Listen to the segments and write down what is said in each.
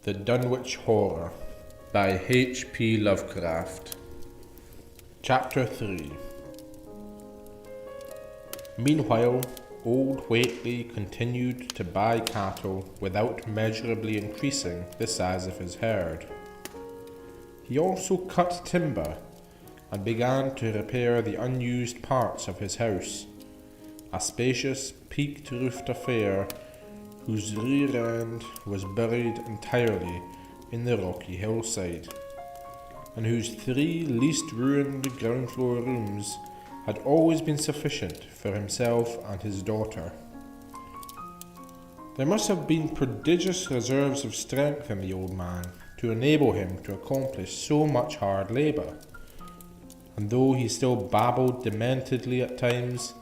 The Dunwich Horror by H.P. Lovecraft. Chapter 3. Meanwhile, old Whateley continued to buy cattle without measurably increasing the size of his herd. He also cut timber and began to repair the unused parts of his house, a spacious, peaked-roofed affair whose rear end was buried entirely in the rocky hillside, and whose 3 least ruined ground floor rooms had always been sufficient for himself and his daughter. There must have been prodigious reserves of strength in the old man to enable him to accomplish so much hard labour, and though he still babbled dementedly at times,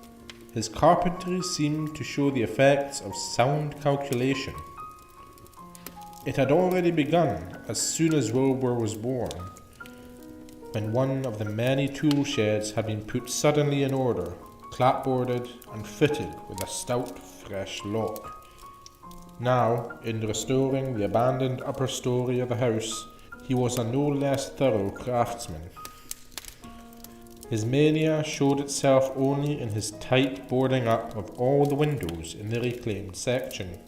his carpentry seemed to show the effects of sound calculation. It had already begun as soon as Wilbur was born, when one of the many tool sheds had been put suddenly in order, clapboarded and fitted with a stout, fresh lock. Now, in restoring the abandoned upper story of the house, he was a no less thorough craftsman. His mania showed itself only in his tight boarding up of all the windows in the reclaimed section,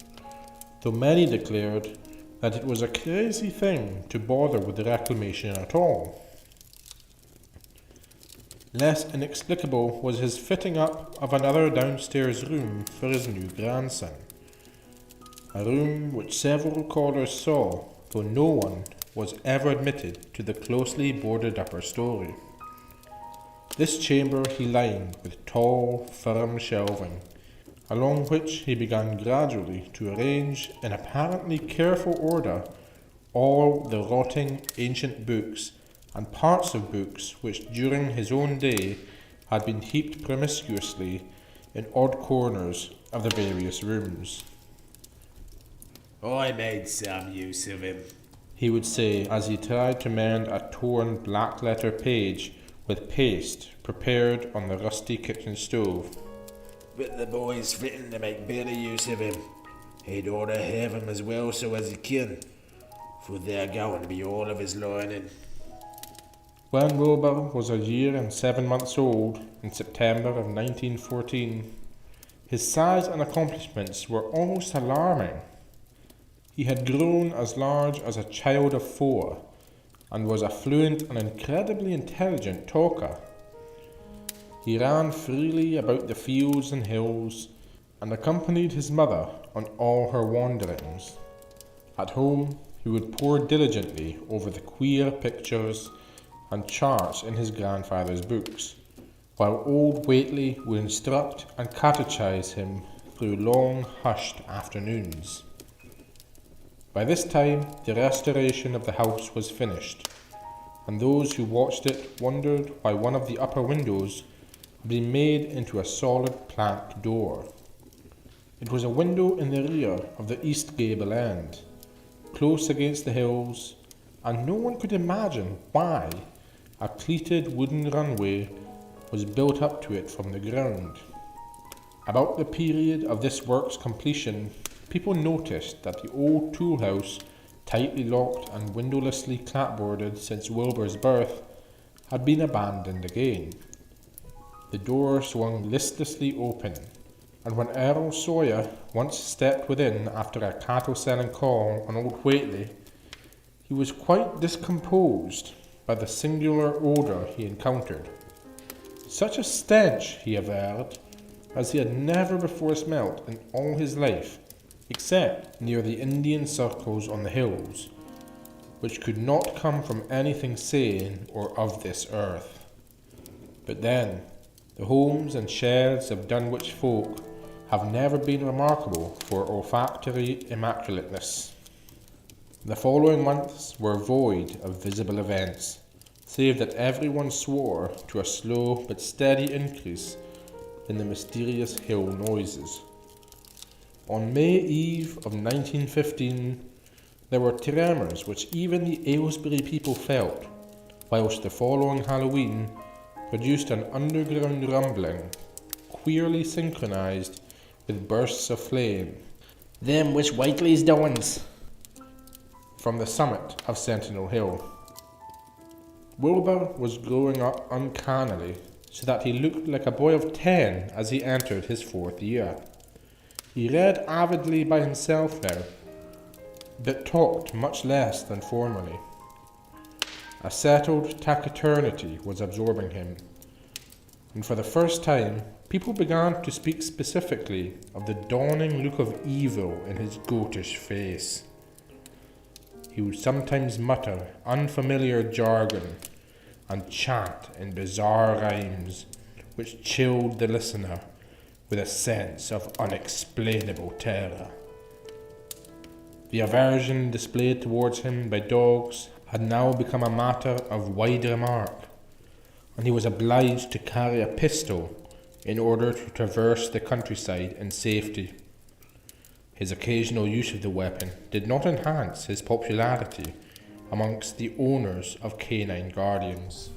though many declared that it was a crazy thing to bother with the reclamation at all. Less inexplicable was his fitting up of another downstairs room for his new grandson, a room which several callers saw, though no one was ever admitted to the closely boarded upper story. This chamber he lined with tall, firm shelving, along which he began gradually to arrange in apparently careful order all the rotting ancient books and parts of books which during his own day had been heaped promiscuously in odd corners of the various rooms. "I made some use of him," he would say as he tried to mend a torn black-letter page with paste prepared on the rusty kitchen stove. "But the boy's fitting to make better use of him. He'd oughter have him as well so as he can, for they're going to be all of his learning." When Wilbur was a year and 7 months old, in September of 1914, his size and accomplishments were almost alarming. He had grown as large as a child of 4, and was a fluent and incredibly intelligent talker. He ran freely about the fields and hills, and accompanied his mother on all her wanderings. At home, he would pore diligently over the queer pictures and charts in his grandfather's books, while old Whateley would instruct and catechize him through long, hushed afternoons. By this time, the restoration of the house was finished, and those who watched it wondered why one of the upper windows had been made into a solid plank door. It was a window in the rear of the east gable end, close against the hills, and no one could imagine why a cleated wooden runway was built up to it from the ground. About the period of this work's completion, people noticed that the old tool house, tightly locked and windowlessly clapboarded since Wilbur's birth, had been abandoned again. The door swung listlessly open, and when Earl Sawyer once stepped within after a cattle-selling call on old Whateley, he was quite discomposed by the singular odour he encountered. Such a stench, he averred, as he had never before smelt in all his life, except near the Indian circles on the hills, which could not come from anything sane or of this earth. But then, the homes and sheds of Dunwich folk have never been remarkable for olfactory immaculateness. The following months were void of visible events, save that everyone swore to a slow but steady increase in the mysterious hill noises. On May Eve of 1915, there were tremors which even the Aylesbury people felt, whilst the following Halloween produced an underground rumbling, queerly synchronized with bursts of flame. "Them was Whateley's doings," from the summit of Sentinel Hill. Wilbur was growing up uncannily, so that he looked like a boy of 10 as he entered his 4th year. He read avidly by himself now, but talked much less than formerly. A settled taciturnity was absorbing him, and for the first time people began to speak specifically of the dawning look of evil in his goatish face. He would sometimes mutter unfamiliar jargon and chant in bizarre rhymes which chilled the listener with a sense of unexplainable terror. The aversion displayed towards him by dogs had now become a matter of wide remark, and he was obliged to carry a pistol in order to traverse the countryside in safety. His occasional use of the weapon did not enhance his popularity amongst the owners of canine guardians.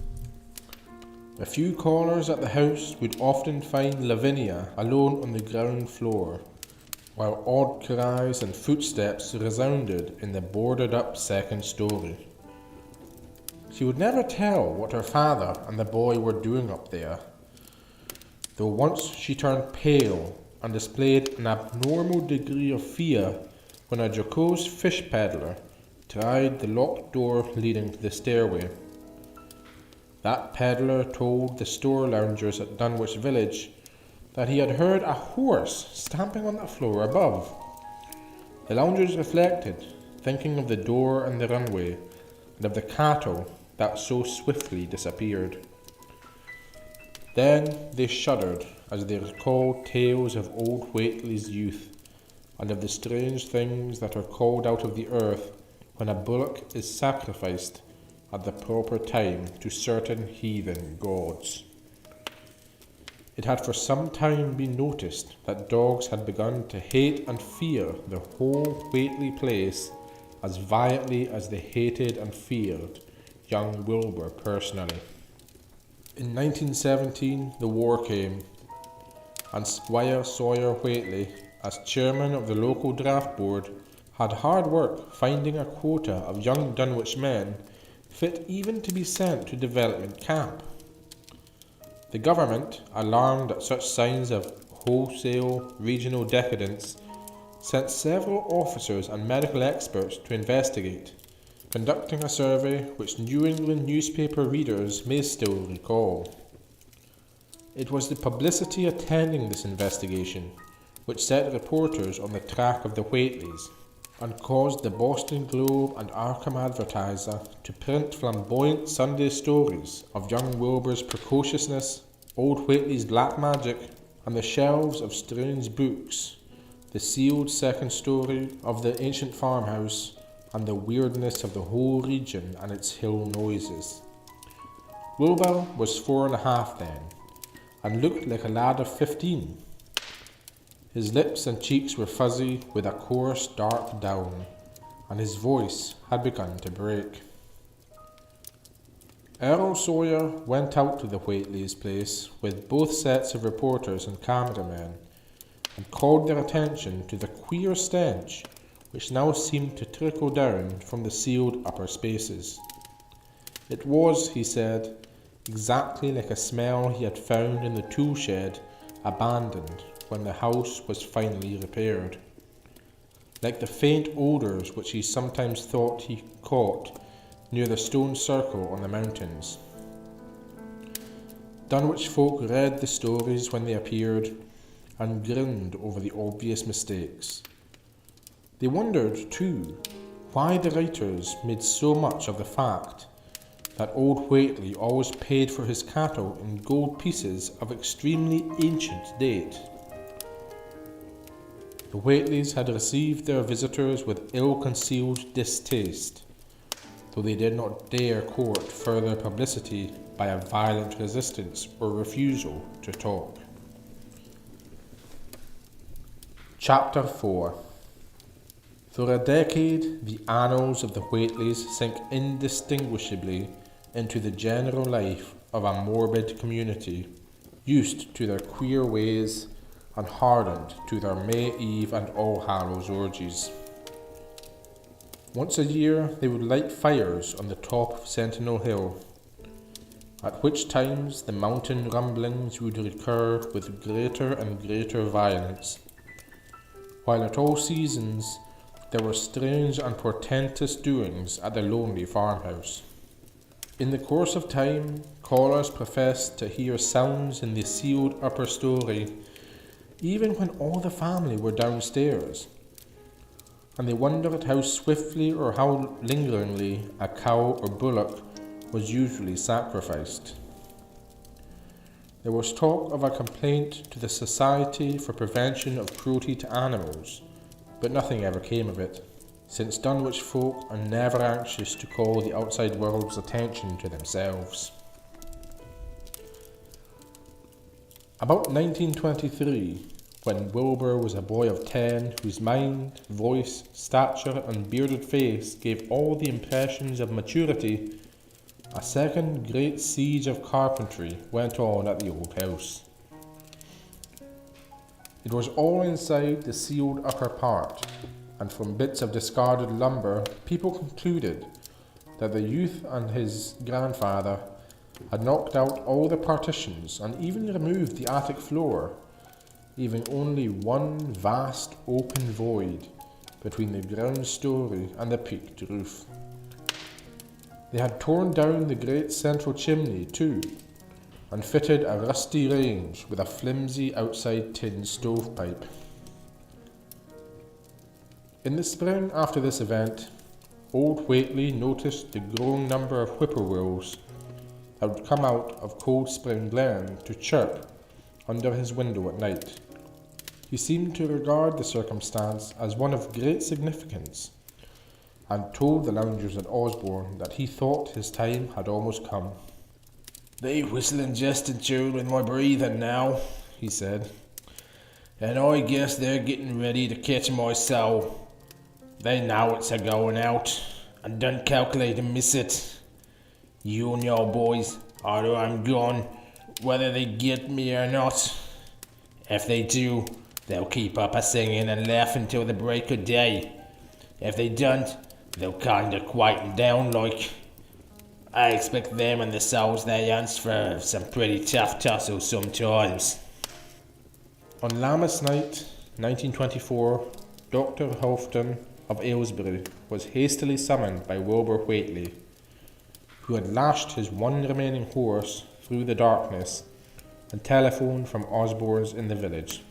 A few callers at the house would often find Lavinia alone on the ground floor, while odd cries and footsteps resounded in the boarded-up 2nd story. She would never tell what her father and the boy were doing up there, though once she turned pale and displayed an abnormal degree of fear when a jocose fish peddler tried the locked door leading to the stairway. That peddler told the store loungers at Dunwich village that he had heard a horse stamping on the floor above. The loungers reflected, thinking of the door and the runway, and of the cattle that so swiftly disappeared. Then they shuddered as they recalled tales of old Whateley's youth, and of the strange things that are called out of the earth when a bullock is sacrificed at the proper time to certain heathen gods. It had for some time been noticed that dogs had begun to hate and fear the whole Whateley place as violently as they hated and feared young Wilbur personally. In 1917 the war came, and Squire Sawyer Whateley, as chairman of the local draft board, had hard work finding a quota of young Dunwich men fit even to be sent to development camp. The government, alarmed at such signs of wholesale regional decadence, sent several officers and medical experts to investigate, conducting a survey which New England newspaper readers may still recall. It was the publicity attending this investigation which set reporters on the track of the Whateleys, and caused the Boston Globe and Arkham Advertiser to print flamboyant Sunday stories of young Wilbur's precociousness, old Whateley's black magic, and the shelves of strange books, the sealed 2nd story of the ancient farmhouse, and the weirdness of the whole region and its hill noises. Wilbur was 4.5 then, and looked like a lad of 15. His lips and cheeks were fuzzy with a coarse dark down, and his voice had begun to break. Earl Sawyer went out to the Whateleys' place with both sets of reporters and cameramen, and called their attention to the queer stench which now seemed to trickle down from the sealed upper spaces. It was, he said, exactly like a smell he had found in the tool shed abandoned when the house was finally repaired, like the faint odours which he sometimes thought he caught near the stone circle on the mountains. Dunwich folk read the stories when they appeared and grinned over the obvious mistakes. They wondered, too, why the writers made so much of the fact that old Whateley always paid for his cattle in gold pieces of extremely ancient date. The Whateleys had received their visitors with ill-concealed distaste, though they did not dare court further publicity by a violent resistance or refusal to talk. Chapter 4. For a decade, the annals of the Whateleys sink indistinguishably into the general life of a morbid community, used to their queer ways and hardened to their May Eve and All Hallows orgies. Once a year they would light fires on the top of Sentinel Hill, at which times the mountain rumblings would recur with greater and greater violence, while at all seasons there were strange and portentous doings at the lonely farmhouse. In the course of time, callers professed to hear sounds in the sealed upper story, even when all the family were downstairs, and they wondered how swiftly or how lingeringly a cow or bullock was usually sacrificed. There was talk of a complaint to the Society for Prevention of Cruelty to Animals, but nothing ever came of it, since Dunwich folk are never anxious to call the outside world's attention to themselves. About 1923, when Wilbur was a boy of 10 whose mind, voice, stature and bearded face gave all the impressions of maturity, a second great siege of carpentry went on at the old house. It was all inside the sealed upper part, and from bits of discarded lumber people concluded that the youth and his grandfather had knocked out all the partitions and even removed the attic floor, leaving only one vast open void between the ground story and the peaked roof. They had torn down the great central chimney too, and fitted a rusty range with a flimsy outside tin stovepipe. In the spring after this event, old Whateley noticed the growing number of whippoorwills that would come out of Cold Spring Glen to chirp under his window at night. He seemed to regard the circumstance as one of great significance, and told the loungers at Osborne that he thought his time had almost come. "They whistling Jester tune with my breathing now," he said, "and I guess they're getting ready to catch my soul. They know it's a-going out, and don't calculate to miss it. You and your boys, after I'm gone, whether they get me or not. If they do, they'll keep up a-singing and laughing till the break of day. If they don't, they'll kinda quieten down like. I expect them and the souls they hunts for some pretty tough tussles sometimes." On Lammas night, 1924, Dr. Houghton of Aylesbury was hastily summoned by Wilbur Whateley, who had lashed his one remaining horse through the darkness and telephoned from Osborne's in the village.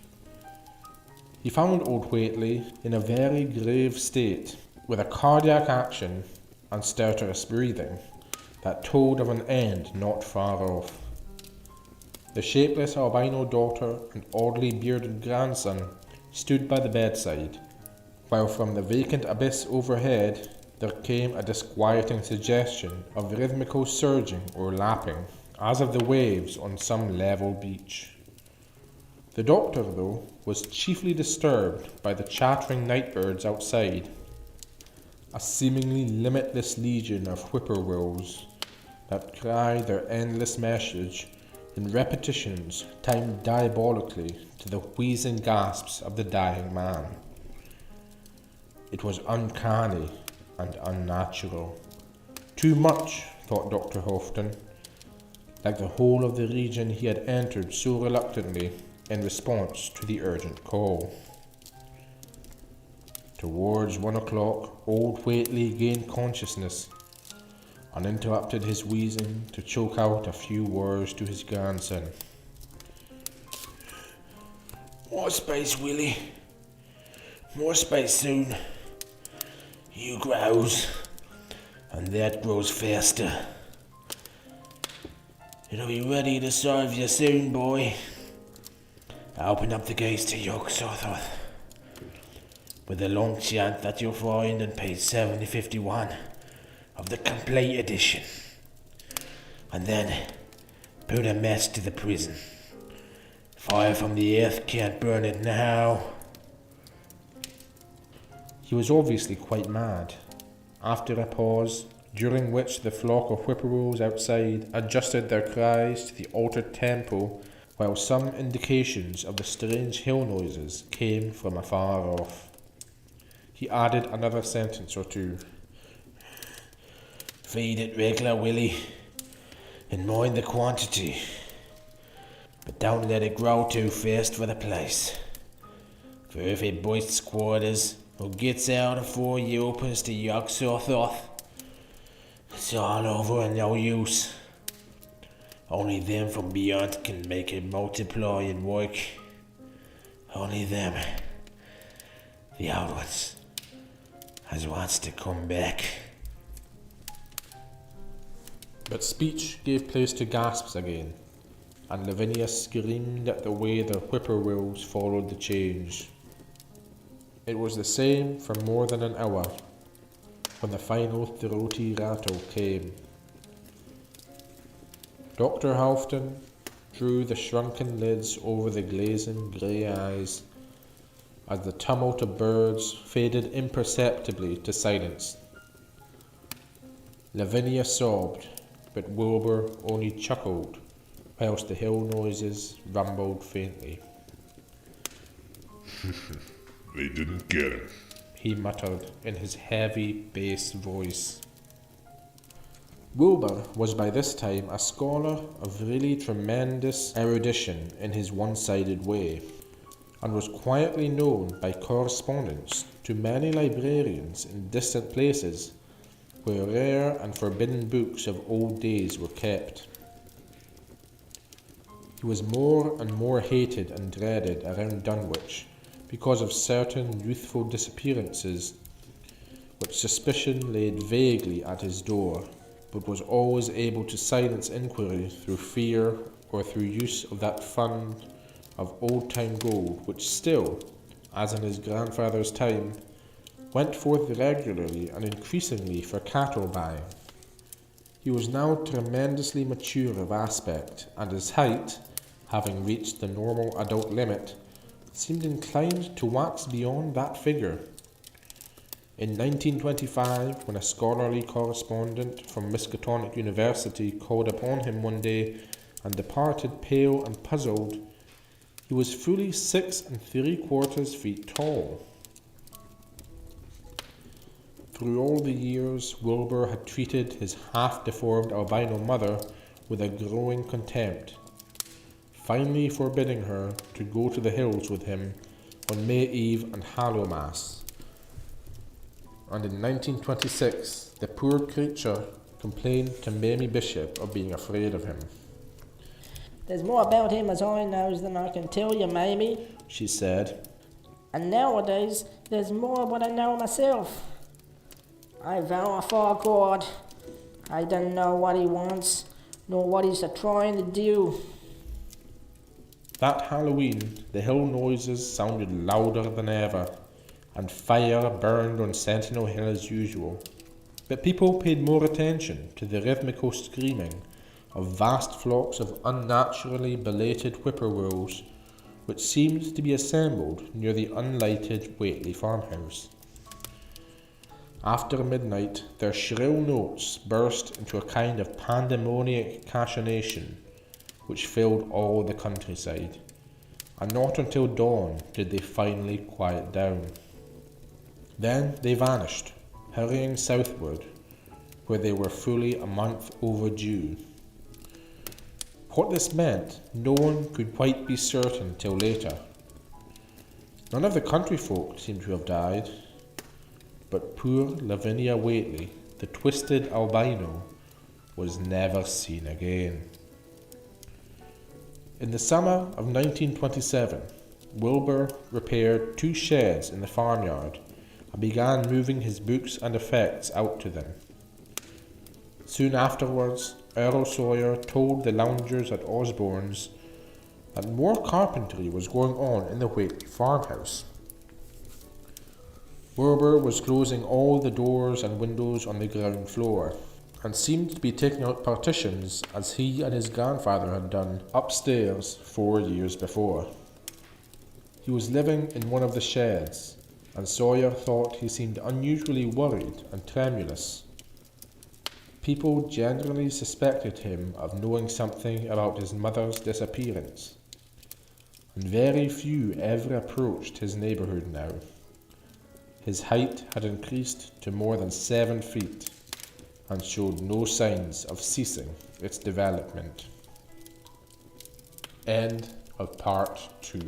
He found old Whateley in a very grave state, with a cardiac action and stertorous breathing that told of an end not far off. The shapeless albino daughter and oddly bearded grandson stood by the bedside, while from the vacant abyss overhead there came a disquieting suggestion of rhythmical surging or lapping, as of the waves on some level beach. The doctor, though, was chiefly disturbed by the chattering night birds outside, a seemingly limitless legion of whippoorwills that cry their endless message in repetitions timed diabolically to the wheezing gasps of the dying man. It was uncanny and unnatural. Too much, thought Dr. Houghton, like the whole of the region he had entered so reluctantly in response to the urgent call. Towards 1 o'clock, old Whateley gained consciousness and interrupted his wheezing to choke out a few words to his grandson. "More space, Willie. More space soon. You grows, and that grows faster. It'll be ready to serve you soon, boy. I'll open up the gates to York Southworth, with a long chant that you'll find on page 7051 of the complete edition, and then put a mess to the prison. Fire from the earth can't burn it now." He was obviously quite mad. After a pause, during which the flock of whippoorwills outside adjusted their cries to the altered tempo, while some indications of the strange hill noises came from afar off, He added another sentence or two. Feed it regular, Willie, and mind the quantity. But don't let it grow too fast for the place. For if it busts quarters or gets out afore he opens the yolks off, it's all over and no use. Only them from beyond can make it multiply and work. Only them, the old ones, as wants to come back. But speech gave place to gasps again, and Lavinia screamed at the way the whippoorwills followed the change. It was the same for more than an hour, when the final throaty rattle came. Dr. Halfton drew the shrunken lids over the glazing grey eyes as the tumult of birds faded imperceptibly to silence. Lavinia sobbed, but Wilbur only chuckled whilst the hill noises rumbled faintly. They didn't get him, he muttered in his heavy bass voice. Wilbur was by this time a scholar of really tremendous erudition in his one-sided way, and was quietly known by correspondence to many librarians in distant places where rare and forbidden books of old days were kept. He was more and more hated and dreaded around Dunwich because of certain youthful disappearances which suspicion laid vaguely at his door, but was always able to silence inquiry through fear or through use of that fund of old-time gold which still, as in his grandfather's time, went forth regularly and increasingly for cattle buying. He was now tremendously mature of aspect, and his height, having reached the normal adult limit, seemed inclined to wax beyond that figure. In 1925, when a scholarly correspondent from Miskatonic University called upon him one day and departed pale and puzzled, he was fully 6 3/4 feet tall. Through all the years, Wilbur had treated his half-deformed albino mother with a growing contempt, finally forbidding her to go to the hills with him on May Eve and Hallowmass. And in 1926, the poor creature complained to Mamie Bishop of being afraid of him. There's more about him as I knows than I can tell you, Mamie, she said. And nowadays, there's more what I know myself. I vow afore God, I don't know what he wants, nor what he's a-trying to do. That Halloween, the hill noises sounded louder than ever, and fire burned on Sentinel Hill as usual. But people paid more attention to the rhythmical screaming of vast flocks of unnaturally belated whippoorwills, which seemed to be assembled near the unlighted Whateley farmhouse. After midnight, their shrill notes burst into a kind of pandemoniac cachinnation, which filled all the countryside, and not until dawn did they finally quiet down. Then they vanished, hurrying southward, where they were fully a month overdue. What this meant, no one could quite be certain till later. None of the country folk seemed to have died, but poor Lavinia Whateley, the twisted albino, was never seen again. In the summer of 1927, Wilbur repaired 2 sheds in the farmyard and began moving his books and effects out to them. Soon afterwards, Earl Sawyer told the loungers at Osborne's that more carpentry was going on in the Whateley farmhouse. Wilbur was closing all the doors and windows on the ground floor, and seemed to be taking out partitions as he and his grandfather had done upstairs 4 years before. He was living in one of the sheds, and Sawyer thought he seemed unusually worried and tremulous. People generally suspected him of knowing something about his mother's disappearance, and very few ever approached his neighbourhood now. His height had increased to more than 7 feet and showed no signs of ceasing its development. End of part 2.